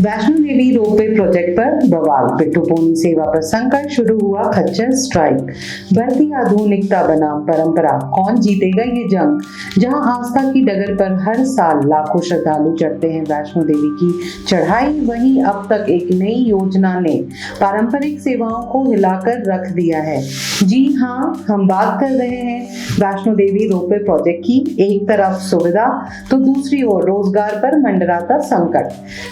Vaishno Devi ropeway project पर बवाल, पिट्ठू पोनी सेवा पर संकट, शुरू हुआ खच्चर स्ट्राइक। बढ़ती आधुनिकता बनाम परंपरा, कौन जीतेगा ये जंग। जहां आस्था की डगर पर हर साल लाखों श्रद्धालु चढ़ते हैं वैष्णो देवी की चढ़ाई, वहीं अब तक एक नई योजना ने पारंपरिक सेवाओं को हिलाकर रख दिया है। जी हाँ, हम बात कर रहे हैं वैष्णो देवी रोपवे प्रोजेक्ट की। एक तरफ सुविधा तो दूसरी ओर रोजगार पर मंडराता संकट।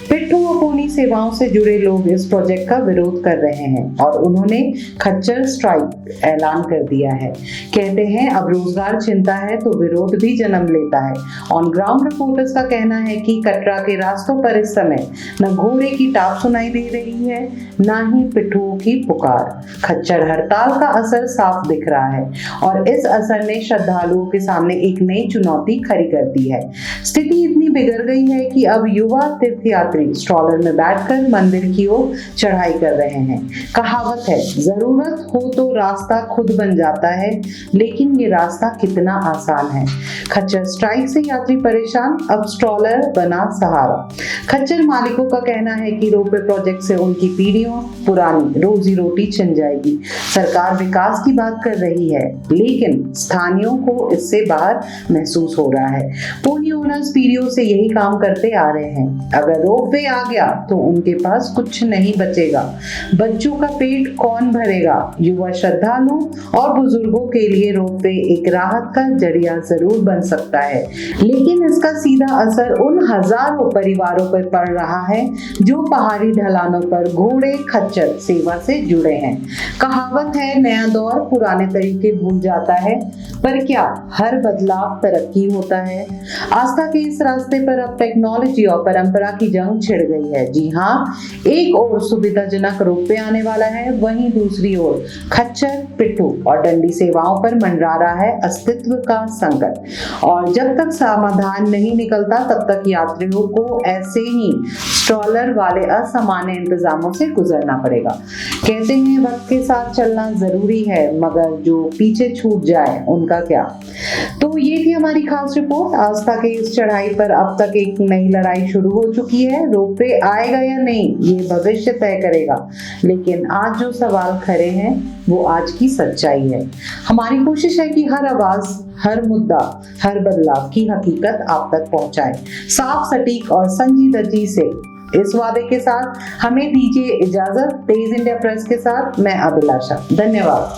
पिट्ठू और पोनी सेवाओं से जुड़े लोग इस प्रोजेक्ट का विरोध कर रहे हैं और उन्होंने खच्चर स्ट्राइक ऐलान कर दिया है। कहते हैं अब रोजगार चिंता है तो विरोध भी जन्म लेता है। ऑन ग्राउंड रिपोर्टर्स का कहना है कि कटरा के रास्तों पर इस समय न घोड़े की टाप सुनाई दे रही है, ना ही पिट्ठुओं की पुकार। खच्चर हड़ताल का असर साफ दिख रहा है और इस असर ने श्रद्धालुओं के सामने एक नई चुनौती खड़ी कर दी है। स्थिति इतनी बिगड़ गई है कि अब युवा तीर्थयात्री स्ट्रॉलर में बैठकर मंदिर की ओर चढ़ाई कर रहे हैं। कहावत है, जरूरत हो तो रास्ता खुद बन जाता है, लेकिन ये रास्ता कितना आसान है। खच्चर स्ट्राइक से यात्री परेशान, अब स्ट्रॉलर बना सहारा। खच्चर मालिकों का कहना है कि रोपवे प्रोजेक्ट से उनकी पीढ़ियों पुरानी रोजी रोटी छिन जाएगी। सरकार विकास की बात कर रही है, लेकिन स्थानीयों को इससे बाहर महसूस हो रहा है। पोनी ओनर्स पीढ़ियों से यही काम करते आ रहे हैं। अगर रोपवे आ गया तो उनके पास कुछ नहीं बचेगा। बच्चों का पेट कौन भरेगा। युवा श्रद्धालु और बुजुर्गों के लिए रोपवे एक राहत का जरिया जरूर बन सकता है, लेकिन इसका सीधा असर उन हजारों परिवारों पर पड़ रहा है जो पहाड़ी ढलानों पर घोड़े खच्चर सेवा से जुड़े हैं। कहावत है, नया दौर पुराने तरीके भूल जाता है, पर क्या हर बदलाव तरक्की होता है। आस्था के इस रास्ते पर अब टेक्नोलॉजी और परंपरा की जंग छिड़ गई है। जी हाँ, एक और सुविधाजनक रोपवे आने वाला है, वहीं दूसरी ओर खच्चर, पिट्ठू और डंडी सेवाओं पर मंडरा रहा है अस्तित्व का संकट। और जब तक समाधान नहीं निकलता तब तक यात्रियों को ऐसे ही स्ट्रॉलर वाले असामान्य इंतजामों से गुजरना पड़ेगा। कहते हैं वक्त के साथ चलना जरूरी है, मगर जो पीछे छूट जाए उनका क्या। तो ये थी हमारी खास रिपोर्ट। आस्था के इस चढ़ाई पर अब तक एक नई लड़ाई शुरू हो चुकी है। रोपवे आएगा या नहीं ये भविष्य तय करेगा, लेकिन आज जो सवाल खड़े हैं वो आज की सच्चाई है। हमारी कोशिश है कि हर आवाज, हर मुद्दा, हर बदलाव की हकीकत आप तक पहुंचाए, साफ, सटीक और संजीदगी से। इस वादे के साथ हमें दीजिए इजाजत। तेज इंडिया प्रेस के साथ मैं अभिलाषा। धन्यवाद।